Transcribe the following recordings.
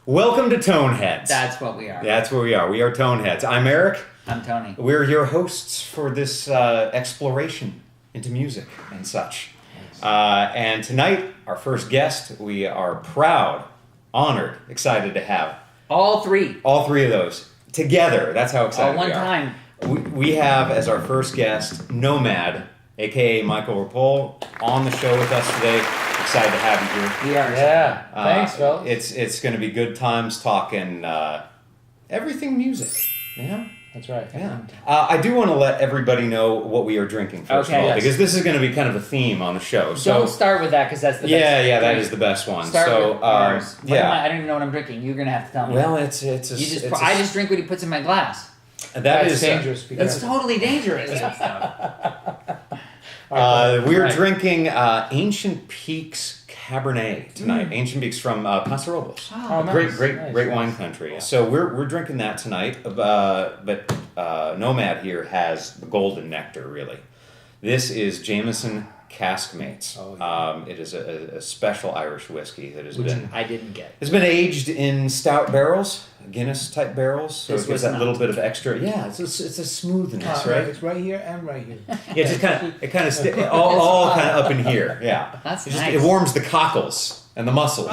Welcome to ToneHedz. That's what we are. That's where we are. We are ToneHedz. I'm Eric. I'm Tony. We're your hosts for this exploration into music and such. And tonight, our first guest, we are proud, honored, excited to have All three of those together. That's how excited one we are. time. We have as our first guest NOMAD, aka Michael Rapole, on the show with us today. Excited to have you here. We are. Yeah. Thanks, Phil. It's going to be good times talking everything music. Yeah. That's right. Yeah. I do want to let everybody know what we are drinking first of all, yes. because this is going to be kind of a theme on the show. So Don't start with that because that's the best. yeah, that is the best one. Start so with ours. yeah. I don't even know what I'm drinking. You're gonna have to tell me. Well, I I just drink what he puts in my glass. That's dangerous. Because It's totally dangerous. we're drinking Ancient Peaks Cabernet tonight. Ancient Peaks from Paso Robles. Oh, nice. Great wine country. So we're drinking that tonight. But Nomad here has the golden nectar. Really, this is Jameson Caskmates. Oh, yeah. It is a special Irish whiskey that has been I didn't get. It's been aged in stout barrels, Guinness type barrels, so This it gives was that not. little bit of extra. Yeah, it's a smoothness, right? It's right here and right here. Yeah, just kind of all kind of up in here. Yeah, That's it nice. It warms the cockles and the muscles.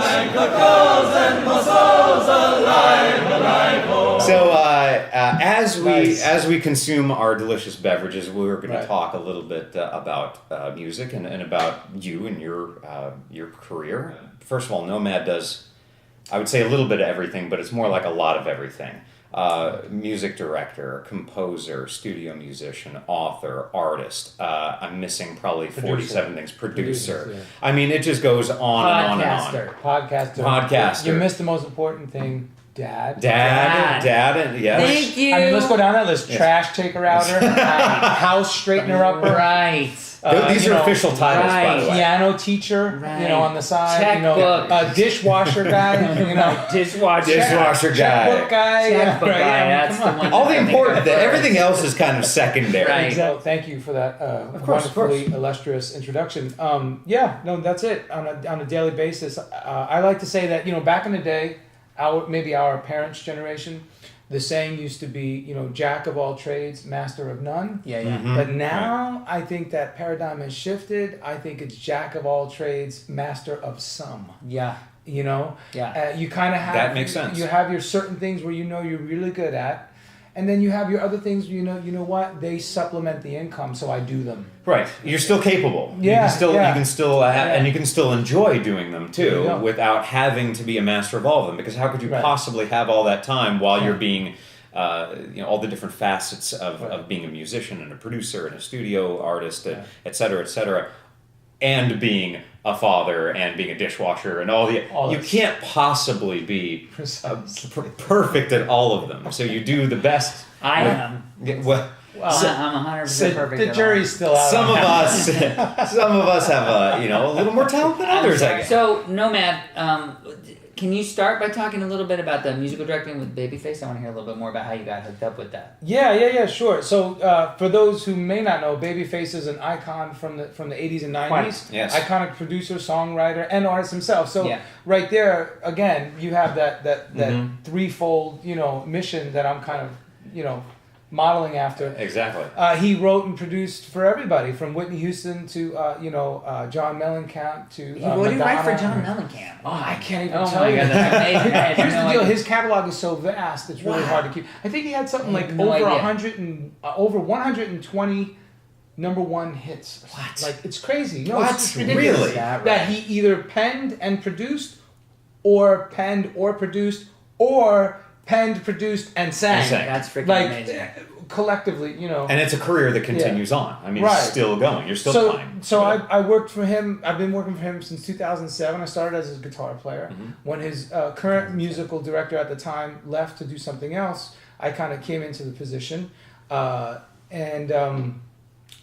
So as we consume our delicious beverages, we're going to Right. talk a little bit about music and about you and your career. First of all, Nomad does, I would say, a little bit of everything, but it's more like a lot of everything. Music director, composer, studio musician, author, artist. I'm missing probably 47 things. Producer. Producer, I mean, it just goes on and on and on. Podcaster. Podcaster. You missed the most important thing, Dad. Dad, and yes. Thank you. I mean, let's go down that list. Trash taker outer, house straightener upper, Right. These are official titles, by the way. piano teacher, Right. On the side, Checkbook. Dishwasher guy, Dishwasher. Dishwasher guy. checkbook guy, Checkbook right? guy, I mean, that's come the on. one. All the I think important, of first. everything else is kind of secondary. Right. So thank you for that course, of course. wonderfully illustrious introduction. That's it. On a daily basis, I like to say that back in the day, our parents' generation, the saying used to be jack of all trades, master of none. Yeah. Mhm. But now I think that paradigm has shifted. I think it's jack of all trades, master of some. Yeah. Yeah. You kind of have That makes sense. You have your certain things where you're really good at, and then you have your other things. You know what? They supplement the income, so I do them. Right. You're still capable. Yeah, You can still Yeah. and you can still enjoy doing them too Yeah. without having to be a master of all of them, because how could you Right. possibly have all that time while Yeah. you're being all the different facets of Right. being a musician and a producer and a studio artist, Yeah. et cetera, and being a father and being a dishwasher and all you this. can't possibly be Precisely. perfect at all of them. So you do the best. I am. Well, I'm 100% perfect. The at jury's still out. some of us have a little more talent than all. others, I guess. So, Nomad, can you start by talking a little bit about the musical directing with Babyface? I want to hear a little bit more about how you got hooked up with that. Yeah, sure. So for those who may not know, Babyface is an icon from the 80s and 90s. Yes. Iconic producer, songwriter, and artist himself. So Yeah. right there, again, you have that Mhm. threefold mission that I'm kind of modeling after. Exactly. He wrote and produced for everybody, from Whitney Houston to John Mellencamp to What did you write for Madonna. John Mellencamp? Oh, I can't even Oh tell my you. God, that's amazing. I had Here's no the deal: idea. his catalog is so vast; it's really Wow. hard to keep. I think he had something I like had no over idea. 120 number one hits. What? Like it's crazy. No, What? it's just ridiculous. Really? That he either penned and produced, or penned or produced, or penned, produced, and sang. And sang. That's freaking Like amazing. collectively, And it's a career that continues on. I mean, Right. it's still going. You're still so, playing. So I worked for him. I've been working for him since 2007. I started as a guitar player. Mhm. When his current musical director at the time left to do something else, I kind of came into the position.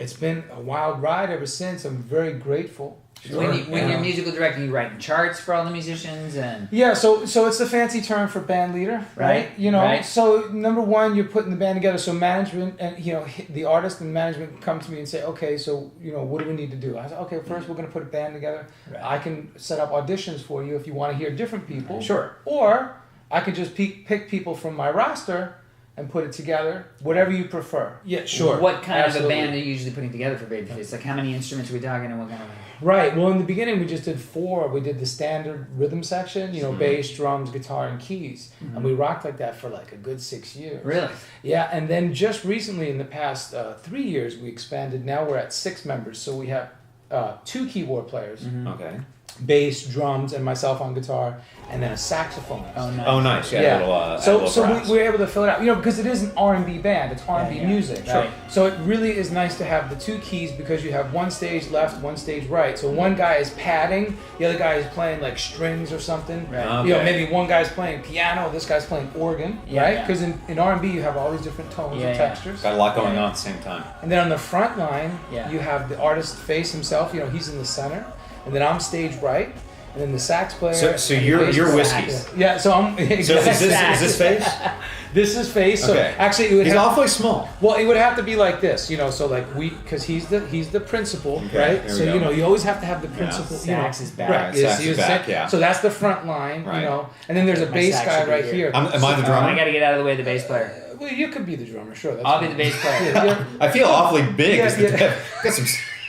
It's been a wild ride ever since. I'm very grateful. When you're musical directing, you writing charts for all the musicians and Yeah, so it's the fancy term for band leader, right? You know, Right. so number one, you're putting the band together. So management and the artist and management come to me and say, okay, so what do we need to do? I said, okay, first we're going to put a band together. Right. I can set up auditions for you if you want to hear different people. Sure. Or I can just pick people from my roster and put it together, whatever you prefer. Yeah, sure. What kind Absolutely. of a band are you usually putting together for Babyface? Like how many instruments are we talking and what kind of? Right. Well, in the beginning, we just did 4. We did the standard rhythm section, bass, drums, guitar, and keys. And we rocked like that for like a good 6 years. Really? Yeah. And then just recently, in the past 3 years, we expanded. Now we're at 6 members. So we have 2 keyboard players, Okay. bass, drums, and myself on guitar, and then a saxophonist. Oh, nice. Oh, nice. Yeah. A little So brass. we were able to fill it out, because it is an R&B band. It's R&B Yeah. music. Right. So it really is nice to have the 2 keys because you have one stage left, one stage right. So one guy is padding, the other guy is playing like strings or something. Right. Okay. Maybe one guy's playing piano, this guy's playing organ, Yeah, right? yeah. Because in R&B you have all these different tones Yeah, and yeah. textures. Got a lot going on at the same time. And then on the front line, Yeah. you have the artist face himself. He's in the center, and then I'm stage right, and then the sax player. So and the you're bass you're player. Whiskeys. Yeah. So I'm. So is this face? This is face. So Okay. actually, it would He's have, awfully small. well, it would have to be like this, So like because he's the principal, Okay, right? here So we go. you always have to have the principal. Sax is back. Right. Sax he is was back, saying- yeah. So that's the front line, Right. And then there's a My bass sax guy should be right here. here. Am I the I drummer? got to get out of the way of the bass player. Well, you could be the drummer, sure. That's I'll be fine. the bass player. Yeah. I feel awfully big. Yeah,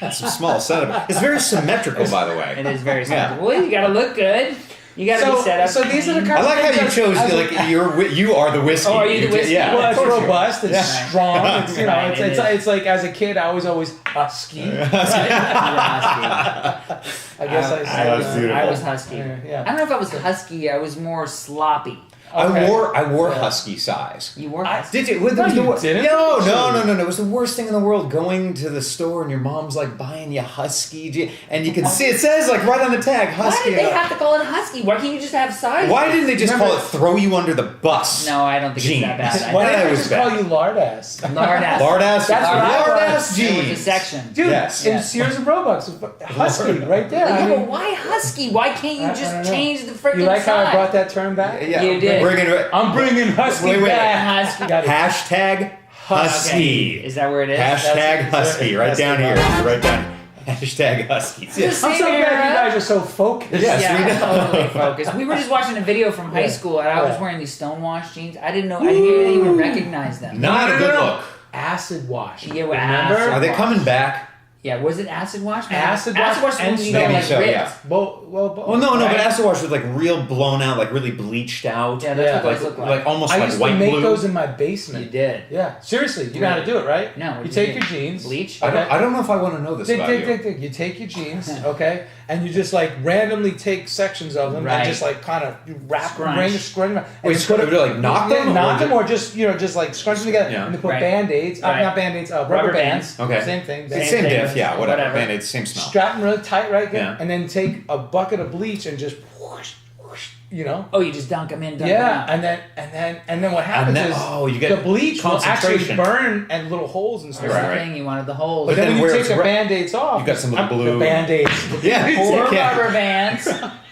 Got some small setup. It's very symmetrical, by the way. It is very Yeah. simple. Well, you got to look good. You got to be set up. So these are the clean. kind I like how you chose As a- you are the whiskey. Oh, are you the whiskey? Yeah. Well, of it's course you are. robust, it's Yeah. strong, it's, Right, it's, it it's, is. it's like as a kid, I was always husky. I guess I said That's beautiful. I was husky. Yeah. I don't know if I was husky. I was more sloppy. Okay. I wore husky size. You were husky. Did you? Well, No, you didn't. No. It was the worst thing in the world going to the store and your mom's like buying you husky, and you can see it says like right on the tag Why husky. did they have to call it husky? Why can't you just have size? Why didn't they just Remember- call it throw you under the bus? No, I don't think Jeans. it's that bad. Why That didn't I was just bad. call you lard ass? Lard ass. Lard ass. That's what I lard was. ass There was a jeans. section. Dude, Yes. in Yes. Sears and Roebuck, husky, right there. Yeah, I mean, but why husky? Why can't you I just don't know. change the freaking you like how I size? brought that term back? Yeah, You did. Bringing it. I'm bringing husky Wait. back. Husky. Got it. Hashtag husky. Okay. Is that where it is? Hashtag husky. Right that's down the here. one. Right down. Hashtag huskies. Yes. I'm so glad you guys are so focused. Yes, yeah, we I'm know. totally focused. We were just watching a video from high Yeah. school, and I was Yeah. wearing these stonewashed jeans. I didn't even recognize them. Not a good look. Acid wash. Yeah, well, Remember? acid Are they coming back? Yeah, was it acid wash? Acid Acid wash wash and was Maybe like so, ripped. yeah. Well, no, right? but acid wash was like real blown out, like really bleached out. Yeah, that's Yeah. what those look like. Like almost I like used to white make blue. those in my You basement. did. Yeah, seriously, you know how to do it, right? No, You what take did your jeans. Bleach? I don't know if I want to know this about you. Dig. You take your jeans, okay, and you just like randomly take sections of them Right. and just like kind of wrap Scrunch. them, scrunch them, and Wait, just put would you like knock them? knock them, or just just like scrunch them together, Yeah. and then put Right. band-aids, Right. not band-aids, rubber Rubber bands. Okay. Same thing. It's Same same thing. diff, yeah, whatever. Whatever. Man, it's same smell. Strap them really tight, right? Yeah. And then take a bucket of bleach and just whoosh, Oh, you just dunk them in, dunk Yeah, them out. and then what happens then- is you get the bleach will actually concentration. burn and little holes and stuff. That's Right, the right. thing, you wanted the holes. But But then then when you where take it's the band-aids off, you got some of the blue- the band-aids. Yeah, Or yeah. rubber bands.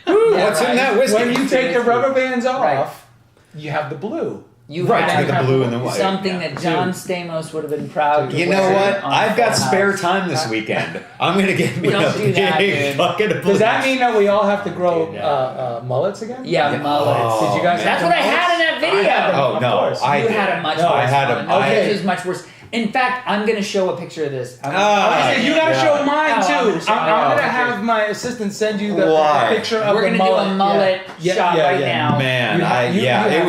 What's in that whiskey? When you take the rubber bands off, Right. you have the blue. You Right, had you got the blue and the white. something Yeah. that John Stamos would have been proud to You wear know what? on I've got Full spare House. time this weekend. I'm gonna get me Don't a do that, big dude. bucket of Does that bleach. mean that we all have to grow Dude, yeah. mullets again? Yeah, Yeah. mullets. Oh, Did you guys? man. That's have what I mullets? had in that video. I had them, Oh of no, course. I You did. had a much No, worse I had a- one. I- His was much worse. In fact, I'm going to show a picture of this. Ah, You gotta yeah. show mine Oh, too. I'm I'm, sorry. gonna Oh, have my assistant send you the Why? picture of We're the going to do mullet. a mullet Yeah. shot Yeah, right yeah. now. Man, You have- you it have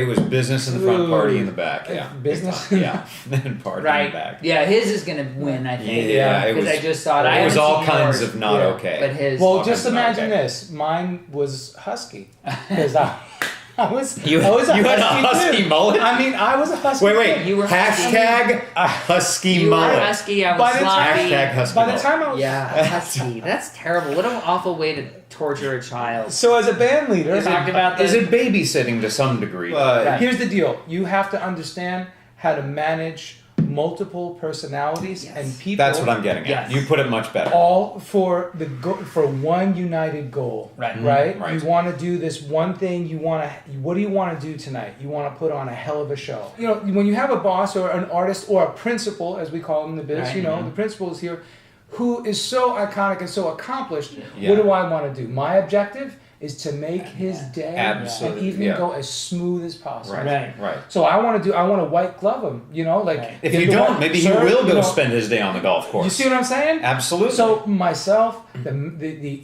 was business in the front, Ooh. party in the back. Yeah, Business? Big time. Yeah, and party in Right. the back. Yeah, his is going to win, I think. Yeah, it Because was. I just saw it. I It was haven't all seen kinds yours, of not Yeah. okay. But his. Well, All just kinds of imagine okay. this. Mine was husky because I was You, I was a you had a husky husky too. mullet? I mean, I was a husky. Wait. too. You were Hashtag husky you were mullet. husky, I By was the time- sloppy. Hashtag husky By the mullet. time I was Yeah, husky. That's terrible. What an awful way to torture a child. so as a band leader, We talked about Is this. it babysitting to some degree? Right. here's the deal: you have to understand how to manage multiple personalities and people. That's what I'm getting at. Yes. You put it much better. All for for one united goal. Right. Right. Right. You want to do this one thing. What do you want to do tonight? You want to put on a hell of a show. You know, when you have a boss or an artist or a principal, as we call them in the biz, Right. you know, the principal is here, who is so iconic and so accomplished. Yeah. What do I want to do? My objective is to make his day Absolutely, and evening yeah. go as smooth as possible. Right. Right. So I want to white glove him, you know, like Right. If give you the don't, one- maybe he sir, will you go know, spend his day on the golf course. You see what I'm saying? Absolutely. So myself, the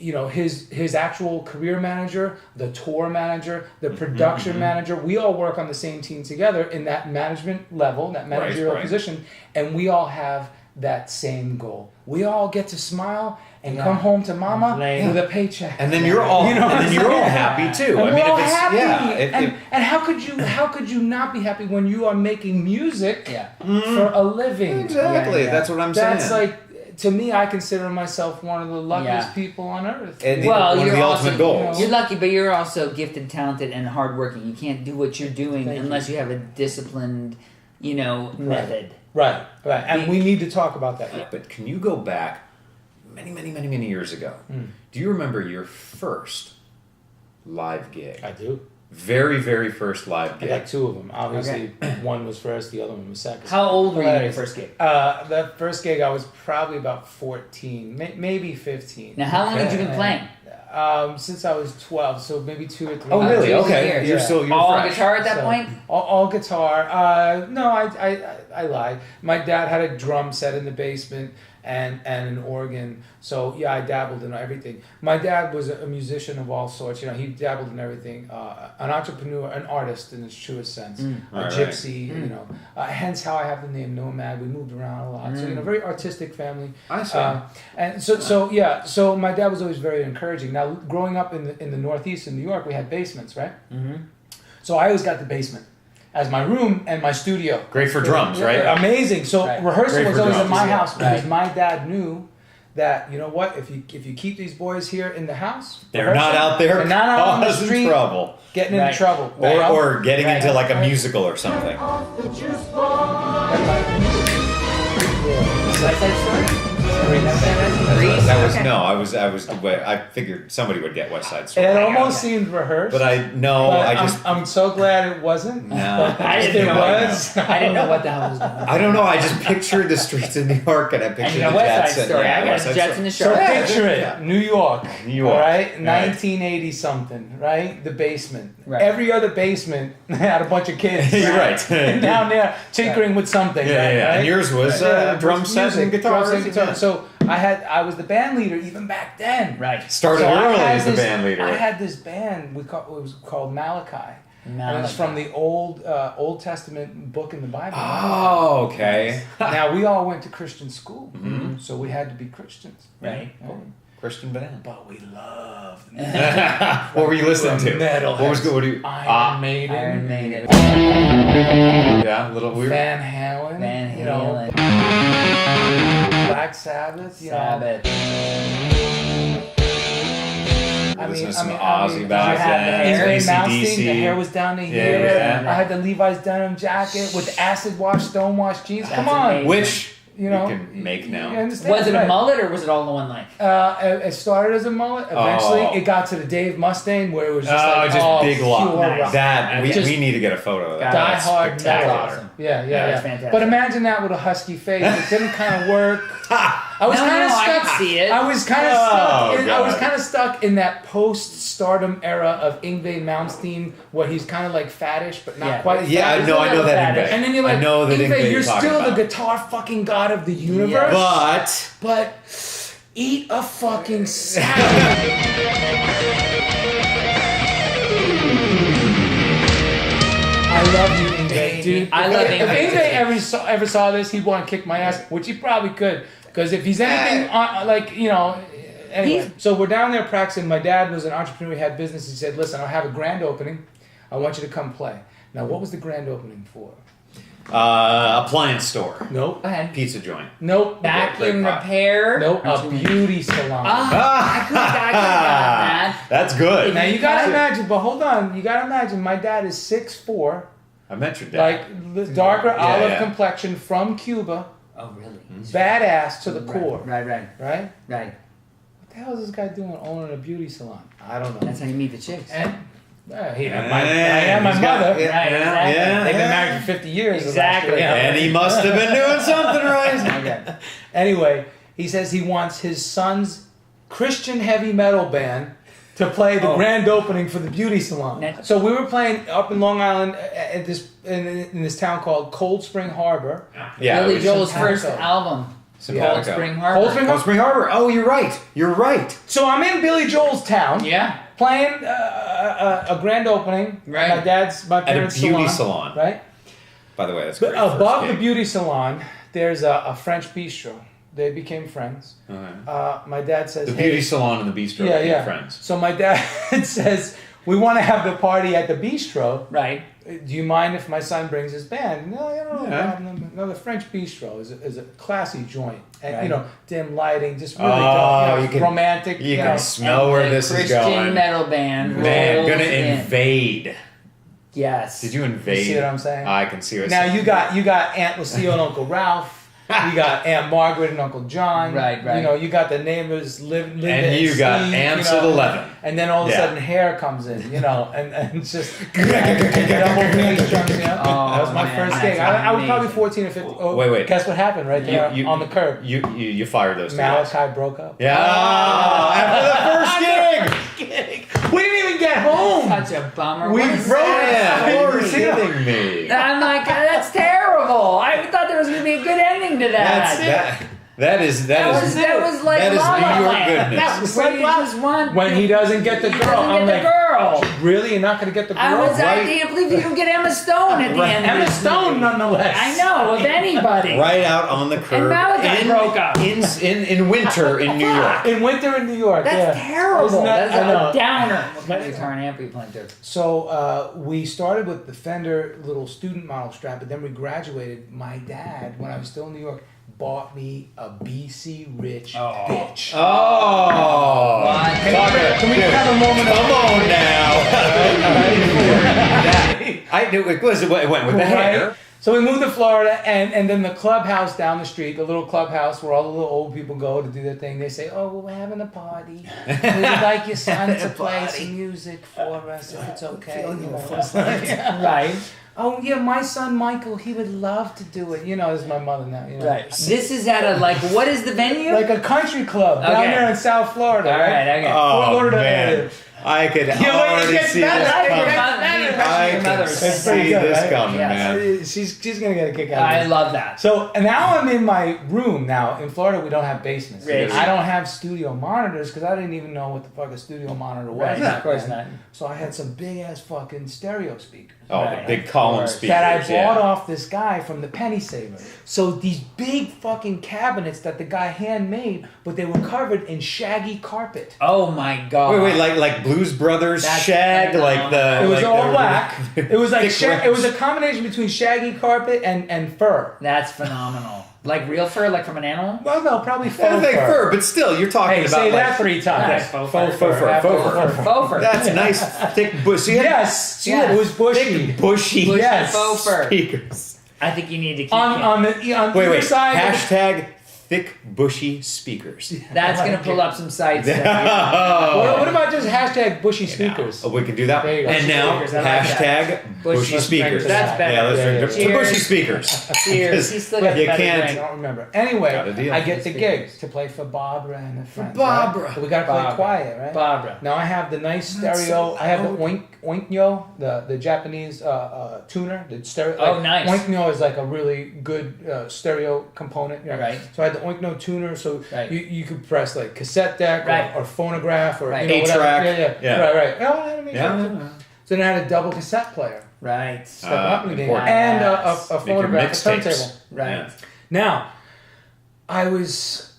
you know, his actual career manager, the tour manager, the production manager, we all work on the same team together in that management level, that managerial right. position, and we all have that same goal. We all get to smile and Yeah. come home to mama Lame. with a paycheck. and then you're all, You know and then you're all Yeah. happy too. And I we're mean, all if it's happy. yeah, and how could you not be happy when you are making music Yeah. for a living? exactly. Yeah. That's what I'm saying. That's like, to me, I consider myself one of the luckiest Yeah. people on earth. And Well, one of you're the also, ultimate goals. You're lucky, but you're also gifted, talented, and hardworking. You can't do what you're doing Thank unless you have a disciplined, method. Right. And we need to talk about that. But can you go back many years ago? Do you remember your first live gig? I do. Very, very first live I gig. got two of them. Obviously, one was first, the other one was second. How old were you in your Hilarious. first gig? The first gig, I was probably about 14, maybe 15. Now, how long had you been playing? Since I was 12, so maybe 2 or 3 Oh, really? Years. Okay. Years. You're Yeah. still you're All fresh. guitar at that So, point? All guitar. No, I lied. My dad had a drum set in the basement and an organ. So yeah, I dabbled in everything. My dad was a musician of all sorts. You know, he dabbled in everything. An entrepreneur, an artist in its truest sense. A Right, gypsy. You know, hence how I have the name NOMAD. We moved around a lot. So you know, very artistic family. I see. And so yeah. So my dad was always very encouraging. Now, growing up in the Northeast in New York, we had basements, right? Mm-hmm. So I always got the basement as my room and my studio. Great for drums, right? Amazing. So Right. rehearsal Great was for always drums, in my yeah. house because Right. my dad knew that, you know what, if you keep these boys here in the house, They're not rehearsing, out there they're not out on the causing street trouble. getting Right. into trouble. you know? Or getting Right. into like a musical or something. West Side Story? Grease? That was Okay. no, I was I figured somebody would get West Side Story. It almost Okay. seemed rehearsed. But I no, but I just I'm so glad it wasn't. No. But I if didn't it know. was. I didn't know what the hell was going on. I don't know. I just pictured the streets of New York and I And pictured you know the West Jets. Side and- Story. yeah, I got West the Side Jets Story. in the So show. Yeah, picture it, yeah. New York. New York. All right, Right. 1980 something, right? The basement. Right. Every other basement had a bunch of kids. You're right. And down there tinkering with something. Yeah, right, yeah. right? And yours was drum set and guitars. Drums and guitar. Yeah. So I was the band leader even back then. Right. Started So I early had as the this- band leader. I had this band. It was called Malachi. And it's Malachi. from the Old Testament book in the Bible. Oh, okay. Now we all went to Christian school, so we had to be Christians, Right. Christian band. But we loved What were you listening to? metal. What was good? What do you? Iron Maiden, Iron Maiden. Yeah, a little weird. Van Halen, Van you know, Halen. Black Sabbath, you know. Sabbath. Listening to some Ozzy back you have the then. hair? Ingrid Malmsteen, AC/DC. the hair was down to here. yeah. I had the Levi's denim jacket with the acid wash, stone wash jeans. Come That's on, amazing. Which you know, you can make now. You understand, Was it a right? mullet or was it all in one line? It started as a mullet. Eventually, Oh. it got to the Dave Mustaine, where it was just Oh, like just all big pure lock. rock. That we Just need to get a photo of that. Die That's hard metal. spectacular. Awesome. Yeah, That's fantastic. But imagine that with a husky face. It didn't kind of work. I was No, kind of no, I stuck. can see it. I was kind of Oh, stuck. I was God. kind of stuck in that post-stardom era of Ingve Malmsteen, where he's kind of like fattish, but not Yeah. quite. Yeah, I fat. know that Fat. Ingve. And then you're like, I know that Ingve, Ingve you're talking still about. the guitar fucking god of the universe, But but eat a fucking salad. I love you, Ingve, dude. I love If Ingve, Ingve too. ever saw this, he'd want to kick my ass, which he probably could. Because if he's anything like, you know. Anyway, so we're down there practicing. My dad was an entrepreneur. He had business. He said, listen, I'll have a grand opening. I want you to come play. Now, what was the grand opening for? appliance store, Nope. Go ahead. pizza joint. Nope. Vacuum Great pot. repair. Nope. A beauty salon. Ah, I could have got that. That's good. Now you gotta imagine, but hold on, you gotta imagine. My dad is 6'4", I met your dad. Like the darker olive yeah. complexion from Cuba, Oh, really? badass to the core. Right. Right? Right. What the hell is this guy doing owning a beauty salon? I don't know. That's how you meet the chicks. And I And am my he's mother. got- yeah, Right, exactly. yeah, They've been yeah. married for 50 years. Exactly. And he must have been doing something right. Okay. Anyway, he says he wants his son's Christian heavy metal band to play the grand opening for the beauty salon. Nice. So we were playing up in Long Island at this in this town called Cold Spring Harbor. Yeah, Billy it was Joel's Simpatico. first album. Simpatico. Cold Spring Harbor. Cold Spring Cold Spring Harbor. Oh, you're right. You're right. So I'm in Billy Joel's town. Yeah. Playing a grand opening Right. at my At a parents' beauty salon. right? By the way, that's But great. above first the gig. beauty salon, there's a French bistro. They became friends. Okay. My dad says, The "Hey." beauty salon and the bistro Yeah, became yeah. friends. So my dad says, "We want to have the party at the bistro. Right. Do you mind if my son brings his band?" No, I don't Yeah. problem. No, the French bistro is a classy joint, and Right. dim lighting, just really Oh, you can- romantic. You know. can smell And where the this is Christian going. metal band. Man, rolls gonna in. invade. Yes. Did you invade? You see what I'm saying? I can see what Now you got Aunt Lucille and Uncle Ralph. You got Aunt Margaret and Uncle John. Right. You got the neighbors Linda And you got Steve, aunts at 11. And then all of a Yeah. sudden hair comes in, and it's just double bass drums, that was my man, first that's gig. I was probably amazing. 14 or 15. Oh, Wait. Guess what happened right there on the curb? You fired those two guys. Malachi broke up. Yeah. After the first gig. We didn't even get home. Such a bummer. We What a broke sad it. Yeah, you're story. kidding me. I'm like, that's terrible. I thought there was going to be a good ending to that. That is That was like that is La La New York Land. goodness. That was where you just want. When he doesn't get the he girl, doesn't I'm get the like, girl. really? You're not going to get the girl? I can't believe you didn't get Emma Stone at the end. of Emma this Stone, movie. nonetheless. I know, of anybody. Right out on the curb. And Malachi broke up. In winter in New York. In winter in New York. That's yeah. terrible. Isn't that- I know. That's a downer. What kind of guitar and amp are you playing to? So we started with the Fender little student model Strat, but then we graduated. My dad, when I was still in New York, bought me a BC Rich bitch. Oh. What? Can we have a moment Come of on now. I knew it was. It went with the hair. Right? So we moved to Florida, and then the clubhouse down the street, the little clubhouse where all the little old people go to do their thing, they say, "Oh, well, we're having a party. We'd like your son to play some music for us, if it's okay." Right. Oh, yeah, my son Michael, he would love to do it. This is my mother now. Right. This is at a, what is the venue? Like a country club down Okay. there in South Florida, All right, okay. Oh Fort Lauderdale man, area. I could wait, it already gets see better. this I coming. think I can see good, this right? coming, Yes. man. She's gonna get a kick out of I it. love that. So and now I'm in my room. Now in Florida, we don't have basements. Really? I don't have studio monitors because I didn't even know what the fuck a studio monitor was. Right, back of course then. not. So I had some big ass fucking stereo speakers. Oh, Right. the big column Of course. speakers. That I bought yeah. off this guy from the Penny Saver. So these big fucking cabinets that the guy handmade, but they were covered in shaggy carpet. Oh my God. Wait, like Blues Brothers That's shag, like the. It was like all the- black. It was like thick it was a rims. combination between shaggy carpet and fur. That's phenomenal. Like real fur, like from an animal? Well, no, probably I faux think fur. fur, but still, you're talking Hey, about say like, that 3 times. Yes, faux Faux fur. fur. Faux fur. Faux fur. That's nice, thick, bushy. Yes, Yes. it was bushy. Thick, bushy Bushy Yes. faux fur. speakers. I think you need to keep On it. either Wait. side. Hashtag thick, bushy speakers. That's going to pull up some sites. What about just hashtag bushy speakers? Oh, we can do that. There you go. And now, Speakers, I like hashtag Bushy bushy speakers. That's better. Yeah, let's Yeah, drink yeah. to bushy Cheers. speakers. Cheers. He's still got You the better can't- I drink. don't remember. Anyway, Got a deal. I get the gig to play for Barbara and her friends. Barbara. Right? But we gotta play Barbara. quiet, right? Barbara. Now I have the nice stereo. I have the Oinkyo, the Japanese tuner. The stereo. Oh, nice. Oinkyo is like a really good stereo component. Yeah. Right. So I had the Oinkyo tuner, so Right. you could press like cassette deck Right. or phonograph or Right. whatever. 8-track. Yeah. Right. Oh, I mean, Yeah. So then I had a double cassette player. Right. Stepping up in the game. important. And a Yes. Make your phonograph, a mixtapes. turntable. Right. Yeah. Now, I was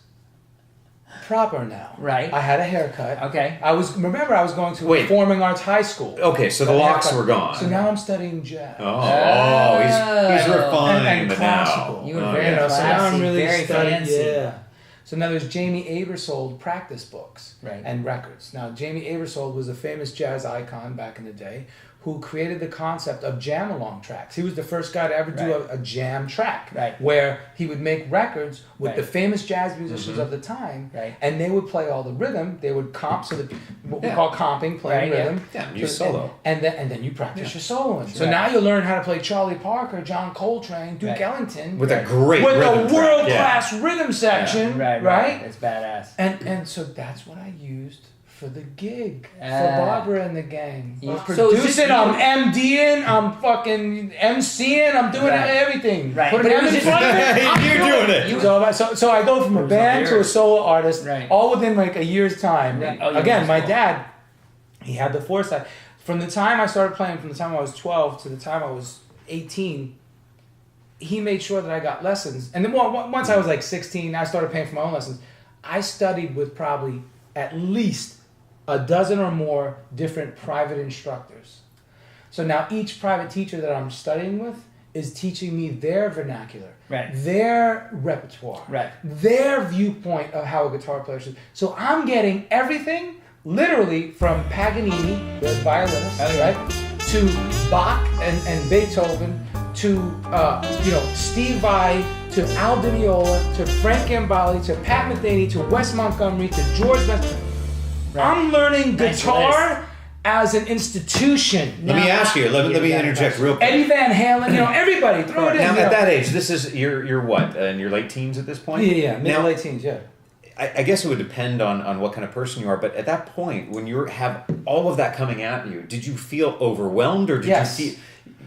proper now. Right. I had a haircut. Okay. I was going to Wait. Performing Arts High School. Okay, so the Got a locks haircut. were gone. So now I'm studying jazz. Oh, he's Oh. refined And now. classical. You were Oh, very yeah. So now I'm Classy, really very studying. fancy. Yeah. So now there's Jamie Aebersold practice books Right. and records. Now Jamie Aebersold was a famous jazz icon back in the day who created the concept of jam-along tracks. He was the first guy to ever do a jam track, Right. where he would make records with Right. the famous jazz musicians of the time, Right. and they would play all the rhythm. They would comp, so that what we Yeah. call comping, playing Right, yeah. rhythm. Yeah, you solo. And then you practice your soloing. So Right. now you learn how to play Charlie Parker, John Coltrane, Duke Right. Ellington With a great with rhythm a track. world-class rhythm section, right? It's badass. And so that's what I used for the gig for Ah. Barbara and the gang. Yeah. I'm So is this producing, you- I'm MDing, I'm fucking MCing, I'm doing Right. everything. Right. Put But an it M was in just- front of it, I'm You're doing it. You- So I go from a band to a solo artist, Right. all within like a year's time. Right. Oh, yeah, Again, that's my cool. dad, he had the foresight. From the time I started playing, from the time I was 12 to the time I was 18, he made sure that I got lessons. And then once I was like 16, I started paying for my own lessons. I studied with probably at least a dozen or more different private instructors. So now each private teacher that I'm studying with is teaching me their vernacular, Right. their repertoire, Right. their viewpoint of how a guitar player should. So I'm getting everything literally from Paganini, the violinist, Oh, yeah. right, to Bach and Beethoven, to Steve Vai, to Al Di Meola, to Frank Gambale, to Pat Metheny, to Wes Montgomery, to George Benson. Right. I'm learning Nice guitar as an institution. Let me ask you. Let me interject real quick. Eddie Van Halen, everybody, throw it in. Now, you at know. that age, this is you're what in your late teens at this point? Yeah, mid Now, late teens, yeah. I guess it would depend on what kind of person you are, but at that point, when you have all of that coming at you, did you feel overwhelmed, or did Yes.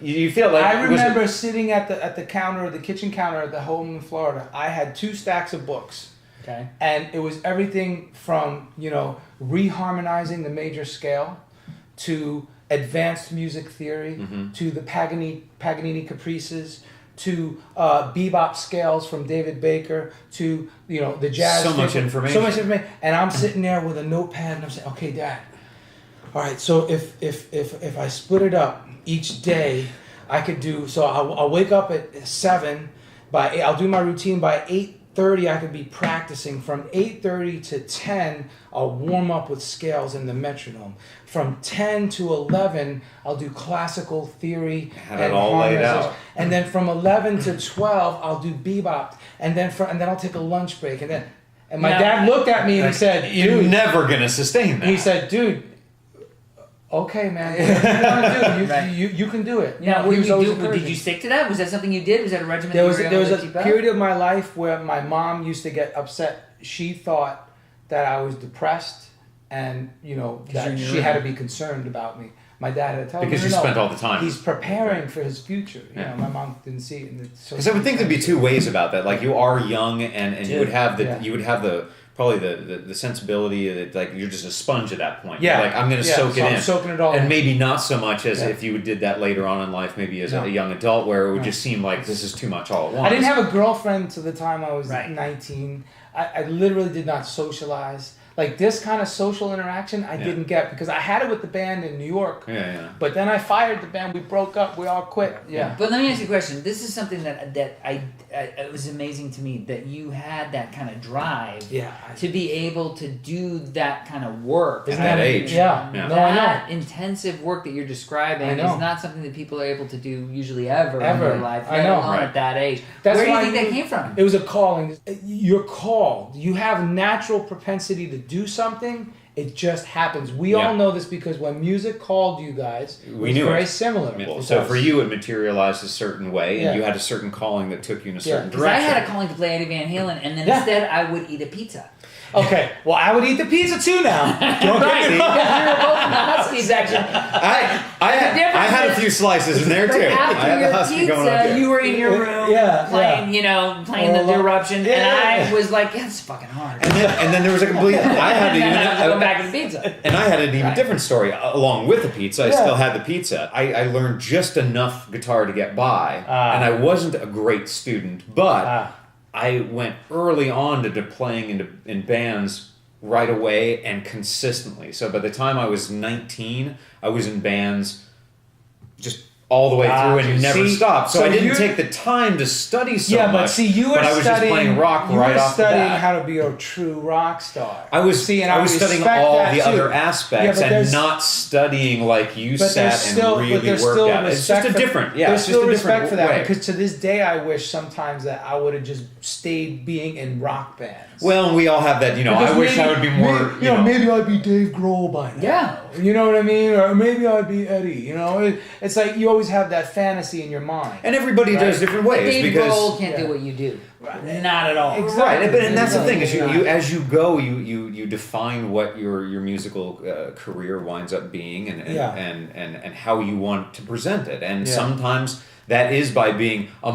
you feel like I was it- remember sitting at the counter, the kitchen counter at the home in Florida. I had 2 stacks of books. Okay. And it was everything from, reharmonizing the major scale to advanced music theory to the Paganini caprices to bebop scales from David Baker to, the jazz. So much information. So much information. And I'm sitting there with a notepad and I'm saying, okay, Dad, all right, so if I split it up each day, I could do, so I'll wake up at 7, I'll do my routine by 8:30. I could be practicing from 8:30 to 10. I'll warm up with scales and the metronome. From 10 to 11, I'll do classical theory Had it all laid harmonization. out. And then from 11 to 12, I'll do bebop. And then I'll take a lunch break. And my dad looked at me and he said, you're "Dude," never gonna sustain that. he said, "Dude, okay, man, whatever you want to do, Right. you can do it." Now, He what was did always you do? Did encouraging. you stick to that? Was that something you did? Was that a regimen There you was were there able was to a keep up? period of my life where my mom used to get upset. She thought that I was depressed, and you're that in your she room. had to be concerned about me. My dad had to tell me, Because "No, you no, spent all the time. He's preparing for his future." Yeah. My mom didn't see it. Because I would think there'd be 2 ways about that. Like you are young, and you would have probably the sensibility that like you're just a sponge at that point. Yeah. Like I'm going to Yeah, soak so it I'm in, soaking it all and in. maybe not so much as Yeah. if you did that later on in life, maybe as No. a young adult, where it would No. just seem like this is too much all at once. I didn't have a girlfriend till the time I was Right. 19. I literally did not socialize. Like this kind of social interaction, I Yeah. didn't get because I had it with the band in New York. Yeah. But then I fired the band. We broke up. We all quit. Yeah. But let me ask you a question. This is something that it was amazing to me that you had that kind of drive Yeah. to be able to do that kind of work. At that age. Yeah. Yeah. No, I know. That intensive work that you're describing I know. is not something that people are able to do usually ever in Ever. their life. I let know. alone Right. at that age. That's Where do you why think that you- came from? It was a calling. You're called. You have natural propensity to do something. It just happens. We Yeah. all know this because when music called you guys, it We was knew very it. similar. So for you, it materialized a certain way, and Yeah. you had a certain calling that took you in a Yeah. certain Because I direction. had a calling to play Eddie Van Halen, and then Yeah. instead I would eat a pizza. Okay, well, I would eat the pizza too now. Don't Right, get me because wrong. we were both in the husky section. I difference had a is- few slices in there But too. I after had the your husky going on pizza, too. you were in your room Yeah, playing, playing the Oh, eruption, yeah, and yeah. I was like, yeah, it's fucking hard. and then there was a complete. I had to And then I was going even. back to the pizza. And I had an even Right. different story. Along with the pizza, I Yeah. still had the pizza. I learned just enough guitar to get by, and I wasn't a great student, but I went early on to playing in bands right away and consistently. So by the time I was 19, I was in bands just all the way through and Gotcha. never See, stopped. So so I didn't you're- take the time to study so yeah, much. but see, you were but I was studying. just playing rock you right were off the studying bat. how to be a true rock star. I was studying respect all that the too. other aspects Yeah, but and there's- not studying like you But sat there's still, and but really there's worked still at it. It's respect just a for, different, yeah. There's it's just still a different respect for that way. because to this day, I wish sometimes that I would have just stayed being in rock bands. Well, we all have that, Because I wish I would be more, maybe I'd be Dave Grohl by now. Yeah. You know what I mean? Or maybe I'd be Eddie. It's like you always have that fantasy in your mind. and everybody Right. does different ways Dave because Grohl can't yeah. do what you do. Not at all. Exactly. right, and that's the thing is Yeah. you as you go you define what your musical career winds up being and Yeah. and how you want to present it, and Yeah. sometimes that is by being a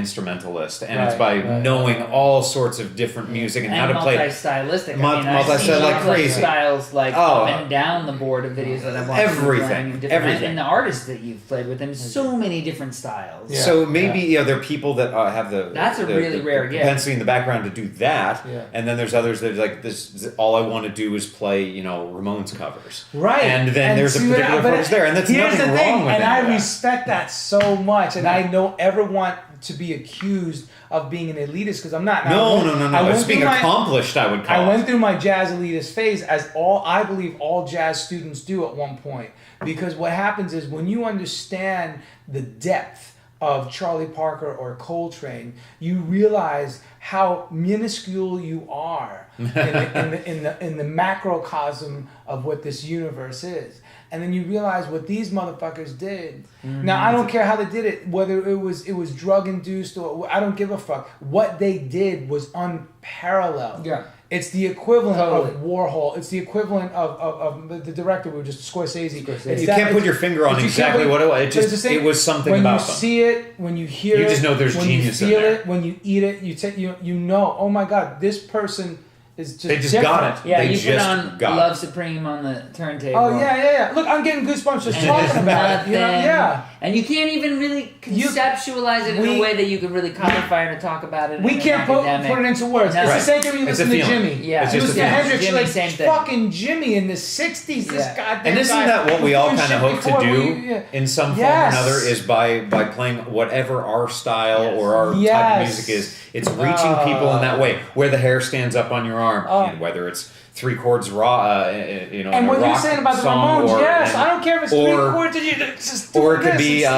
multi-instrumentalist, and it's by Right, knowing right. all sorts of different music and how to play. Multi-stylistic. Multi- I've multi-style seen like crazy. styles like Oh. up and down the board of videos that I've watched. Everything, and different- everything. And the artists that you've played with, and so many different styles. Yeah. So maybe there are people that have the That's a really rare gift. propensity in the background to do that, Yeah. and then there's others that are like this. All I want to do is play Ramones covers, Right. And then there's a see what particular but focus there, and that's here's nothing the thing, wrong with and any I of that. respect that so much, and I don't ever want to be accused of being an elitist because I'm not. Now, No. I went It's being through my- accomplished, I would call I it. went through my jazz elitist phase, as I believe all jazz students do at one point, because what happens is when you understand the depth of Charlie Parker or Coltrane, you realize how minuscule you are in the macrocosm of what this universe is. And then you realize what these motherfuckers did. Now I don't care how they did it, whether it was drug induced or I don't give a fuck. What they did was unparalleled. Yeah. It's the equivalent Totally. of Warhol. It's the equivalent of the director. We were just Scorsese. It's You that- can't put it's- your finger on but you exactly can't what it was. but it's the same- It was something when about you them. see it, when you hear You it, just know there's when genius in you feel there. it, when you eat it, you know, oh my god, this person is just They just different. got it. Yeah, They you put just on got Love it. Supreme on the turntable. Oh yeah. Look, I'm getting goosebumps just And talking there's about it. nothing. Yeah. And you can't even really conceptualize it in we- a way that you could really codify it or talk about it. We in can't an put academic. it into words. No. It's the Right. same thing when you It's a listen to feeling. Jimmy. Yeah. It's You just listen a to feeling. Hendrix, Jimmy, like same thing. fucking Jimmy in the '60s. This Yeah. goddamn And isn't guy that what we all doing kind of shit hope to before do yeah. in some form Yes. or another is by playing whatever our style Yes. or our type Yes. of music is. It's reaching people in that way, where the hair stands up on your arm, Oh. and whether it's 3 chords raw, in And a what you're rock saying about the song, Ramones, or, yes, and- I don't care if it's or- 3 chords. It's just or it doing could this, be, it's still,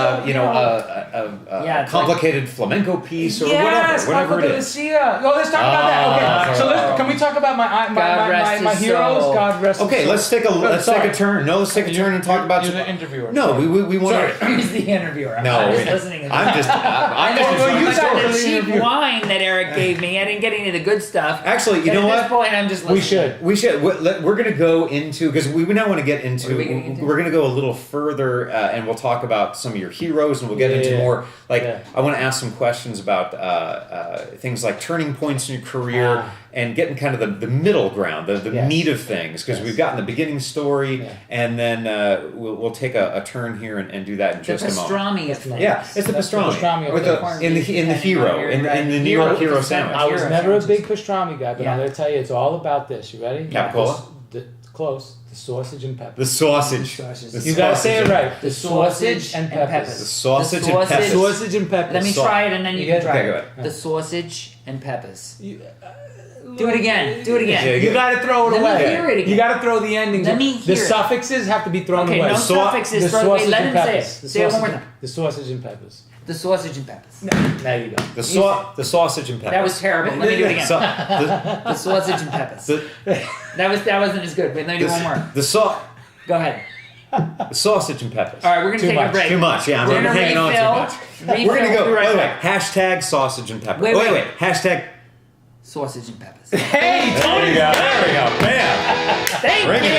a Yeah, it's complicated flamenco piece or yes, whatever it Paco de is. Lucia. Oh, let's talk about that. Okay, so so- can we talk about my rest my his heroes? soul. God rest. Okay, his soul. let's take a turn. No, let's take a turn and talk about. You're the interviewer. No, we want to. He's the interviewer. No, I'm just listening. I'm just well, enjoying you the got story. the the cheap interview. wine that Eric gave me. I didn't get any of the good stuff. Actually, you And know at what? this point, I'm just listening. We should. We're going to go into because we now want to get into. What are we gonna get into? We're going to go a little further, and we'll talk about some of your heroes, and we'll get into Yeah. more. Like Yeah. I want to ask some questions about things like turning points in your career and getting kind of the middle ground, the Yes. meat of things, because Yes. we've gotten the beginning story, Yeah. and then we'll take a turn here and do that in The just a moment. pastrami of things. Yeah, it's the That's the pastrami pastrami with of the in the hero in the New York hero sandwich. I was Hero never a sandwiches. big pastrami guy, but Yeah. I'm going to tell you, it's all about this. You ready? Capicola? Close. The sausage and pepper. The sausage. Sausage. The You gotta say it sausage. right. The sausage and peppers. The sausage The and peppers. Sausage and peppers. Let me So- try it and then you You can get- try Okay, go it. ahead. The sausage and peppers. You, Do it again. Do it again. Yeah, you gotta throw it Let me away. hear it again. You gotta throw the endings. Let me the hear it. suffixes have to be thrown Okay, away. no The suffixes. the Throw, wait, sausage let and him say it. peppers. The Say it one sausage more and- time. The sausage and peppers. The sausage and peppers. Now you go. The sausage and peppers. That was terrible. Let me do it again. So, The sausage and peppers. the, That wasn't as good. But let me do one more. the Go ahead. sausage and peppers. All right, we're gonna Too take much. a break. Too much, yeah. I'm We're gonna hanging on too much. refill. We're gonna We'll go. be right By the way, back. hashtag sausage and peppers. Wait, wait, wait. Hashtag. Sausage and peppers. Hey, There Tony! we go. There we go. Bam. Thank Bring you. it